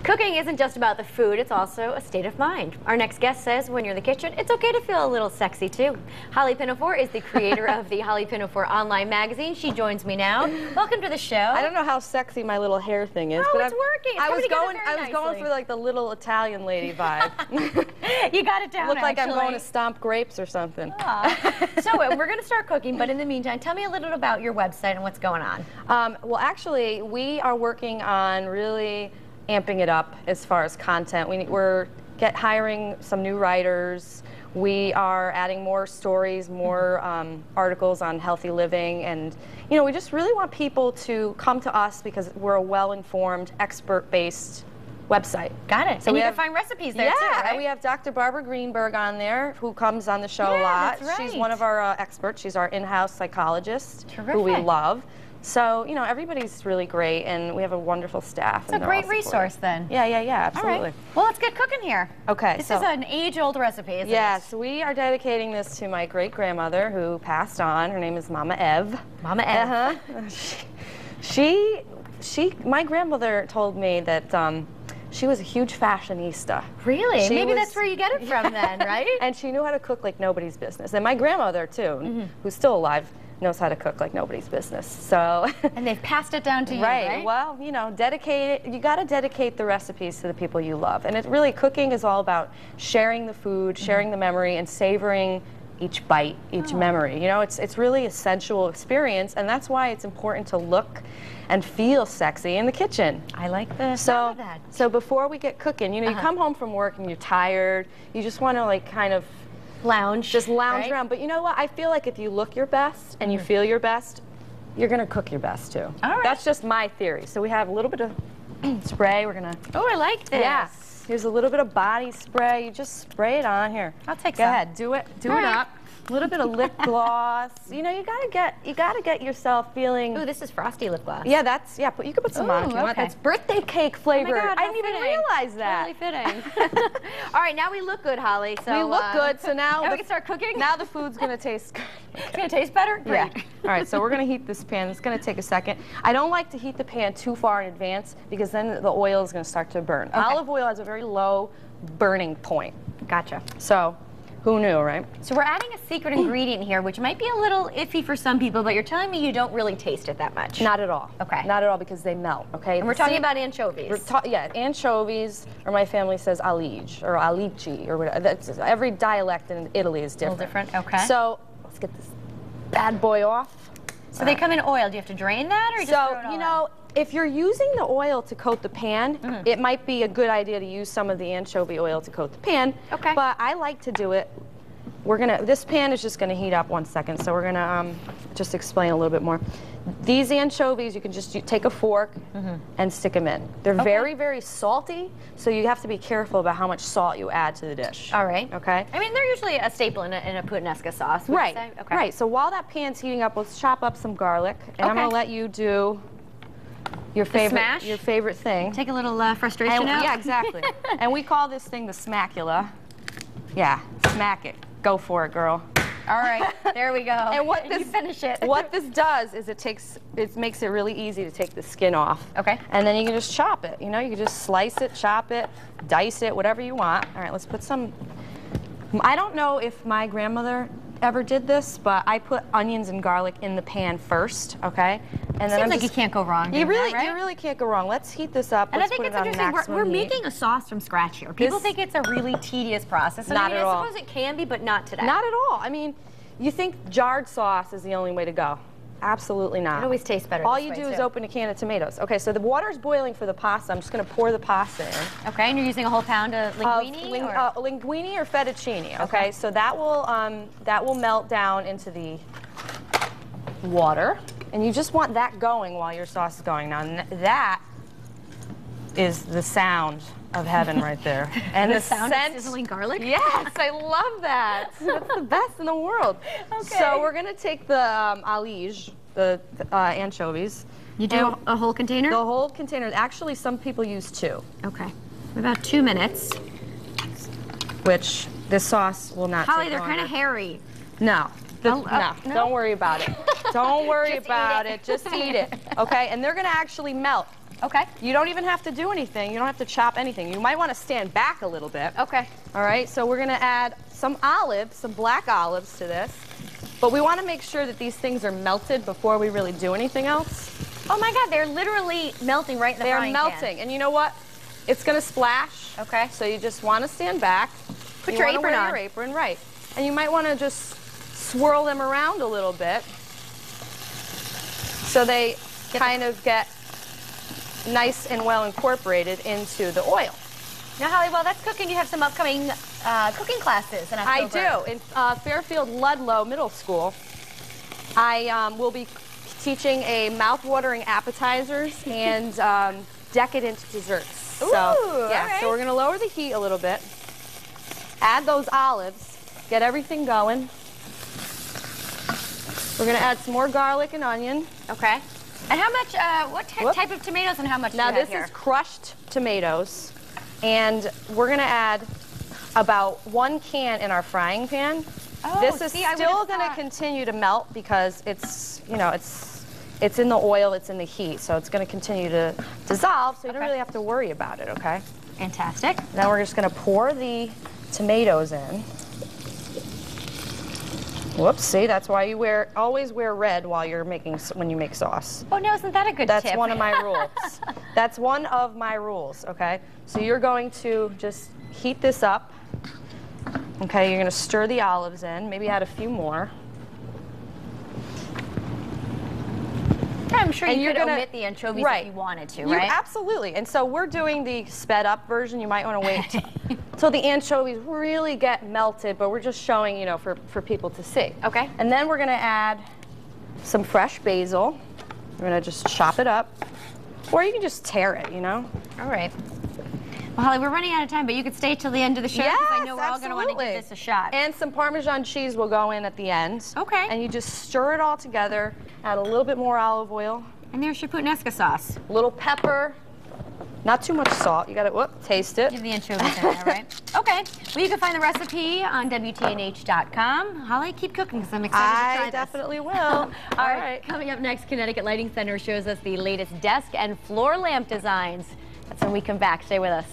Cooking isn't just about the food, it's also a state of mind. Our next guest says when you're in the kitchen, it's okay to feel a little sexy too. Holly Pinafore is the creator of the Holly Pinafore online magazine. She joins me now. Welcome to the show. I don't know how sexy my little hair thing is, but it's working. It's I was going for like the little Italian lady vibe. You got it down. Look like I'm going to stomp grapes or something. So we're going to start cooking, but in the meantime, tell me a little about your website and what's going on. Well, actually, we are working on really amping it up as far as content. We're hiring some new writers. We are adding more stories, more articles on healthy living, and we just really want people to come to us because we're a well-informed, expert-based website. Got it. So you can find recipes there too, right? Yeah, we have Dr. Barbara Greenberg on there, who comes on the show a lot. That's right. She's one of our experts. She's our in-house psychologist, Terrific. Who we love. So, everybody's really great, and we have a wonderful staff. It's a great resource, then. Yeah, absolutely. All right. Well, let's get cooking here. Okay. This is an age-old recipe, isn't it? Yes, we are dedicating this to my great-grandmother who passed on. Her name is Mama Ev. Mama Ev. My grandmother told me that she was a huge fashionista. Really? Maybe that's where you get it from then, right? And she knew how to cook like nobody's business. And my grandmother, too, who's still alive, knows how to cook like nobody's business. So and they've passed it down to you, right? Well, you got to dedicate the recipes to the people you love. And cooking is all about sharing the food, sharing the memory, and savoring each bite, each memory. It's really a sensual experience, and that's why it's important to look and feel sexy in the kitchen. I like the sound of that. So before we get cooking, you come home from work and you're tired, you just want to kind of lounge around. But you know what? I feel like if you look your best and you feel your best, you're going to cook your best too. All right. That's just my theory. So we have a little bit of spray. We're going to... Oh, I like this. Yeah. Here's a little bit of body spray. You just spray it on here. I'll take some. Go ahead. Do it All up. A little bit of lip gloss. You gotta get yourself feeling. Ooh, this is frosty lip gloss. Yeah, but you can put some on if you want. That's birthday cake flavored. Oh my God, I didn't even realize that. Totally fitting. All right, now we look good, Holly. So we look good. So now we can start cooking. Now the food's gonna taste good. It's gonna taste better. Great. Yeah. All right, so we're gonna heat this pan. It's gonna take a second. I don't like to heat the pan too far in advance because then the oil is gonna start to burn. Okay. Olive oil has a very low burning point. Gotcha. So. Who knew, right? So we're adding a secret ingredient here, which might be a little iffy for some people, but you're telling me you don't really taste it that much. Not at all. Okay. Not at all, because they melt, okay? And we're talking about anchovies. Anchovies, or my family says alige, or alici, or whatever. Every dialect in Italy is different. A little different, okay. So let's get this bad boy off. So they come in oil. Do you have to drain that, or you just throw it all in? If you're using the oil to coat the pan, it might be a good idea to use some of the anchovy oil to coat the pan. Okay. But I like to do it. This pan is just gonna heat up 1 second, so we're gonna just explain a little bit more. These anchovies, you can just take a fork and stick them in. They're very, very salty, so you have to be careful about how much salt you add to the dish. All right. Okay. I mean, they're usually a staple in a puttanesca sauce. Right. Okay. Right. So while that pan's heating up, let's chop up some garlic, and I'm gonna let you do your favorite thing. Take a little frustration out. Yeah, exactly. And we call this thing the smackula. Yeah, smack it. Go for it, girl. All right, there we go. And you finish it. What this does is it makes it really easy to take the skin off. Okay. And then you can just chop it. You can just slice it, chop it, dice it, whatever you want. All right, let's put some. I don't know if my grandmother ever did this, but I put onions and garlic in the pan first, okay? And then Seems like you can't go wrong. You really can't go wrong. Let's heat this up. And I think it's interesting. We're making a sauce from scratch here. People think it's a really tedious process. Not at all. I suppose it can be, but not today. Not at all. I mean, you think jarred sauce is the only way to go. Absolutely not. It always tastes better. All you do is open a can of tomatoes. Okay, so the water's boiling for the pasta. I'm just going to pour the pasta in. Okay, and you're using a whole pound of linguine? Linguine or fettuccine. Okay, so that will melt down into the water, and you just want that going while your sauce is going. Now that is the sound of heaven right there. And the sound of sizzling garlic? Yes, I love that. That's the best in the world. Okay. So we're going to take the alige, the anchovies. You do a whole container? The whole container. Actually, some people use 2. Okay. About 2 minutes. Which this sauce will not Holly, take they're longer. kind of hairy. No. No, don't worry about it. Don't worry about it. Just eat it. Okay? And they're going to actually melt. Okay. You don't even have to do anything. You don't have to chop anything. You might want to stand back a little bit. Okay. All right, so we're going to add some olives, some black olives to this. But we want to make sure that these things are melted before we really do anything else. Oh my God, they're literally melting right in the frying pan. They're melting, and you know what? It's going to splash. Okay. So you just want to stand back. Put your apron on. Your apron, right. And you might want to just swirl them around a little bit so they kind of get nice and well incorporated into the oil. Now, Holly, while that's cooking, you have some upcoming cooking classes in October. I do. In Fairfield Ludlow Middle School, I will be teaching a mouth-watering appetizers and decadent desserts. Ooh, yeah, right. so we're going to lower the heat a little bit, add those olives, get everything going. We're going to add some more garlic and onion. Okay. And how much, what type of tomatoes and how much now do you have here? Now this is crushed tomatoes, and we're going to add about 1 can in our frying pan. Oh, this is still going to continue to melt because it's, you know, it's in the oil, it's in the heat, so it's going to continue to dissolve, so you don't really have to worry about it, okay? Fantastic. Now we're just going to pour the tomatoes in. Whoops, see, that's why you always wear red while you're when you make sauce. Oh no, isn't that a good tip? That's one of my rules. That's one of my rules, okay? So you're going to just heat this up. Okay, you're going to stir the olives in, maybe add a few more. I'm sure you could omit the anchovies if you wanted to, right? Absolutely. And so we're doing the sped up version. You might want to wait till the anchovies really get melted, but we're just showing, you know, for people to see. Okay. And then we're going to add some fresh basil. We're going to just chop it up. Or you can just tear it, you know? All right. Well, Holly, we're running out of time, but you could stay till the end of the show because I know we're all going to want to give this a shot. And some Parmesan cheese will go in at the end. Okay. And you just stir it all together, add a little bit more olive oil. And there's your puttanesca sauce. A little pepper. Not too much salt. You got to taste it. Give the anchovies in there, right? Okay. Well, you can find the recipe on WTNH.com. Holly, keep cooking because I'm excited to try I this. definitely will. All right. Coming up next, Connecticut Lighting Center shows us the latest desk and floor lamp designs. That's when we come back. Stay with us.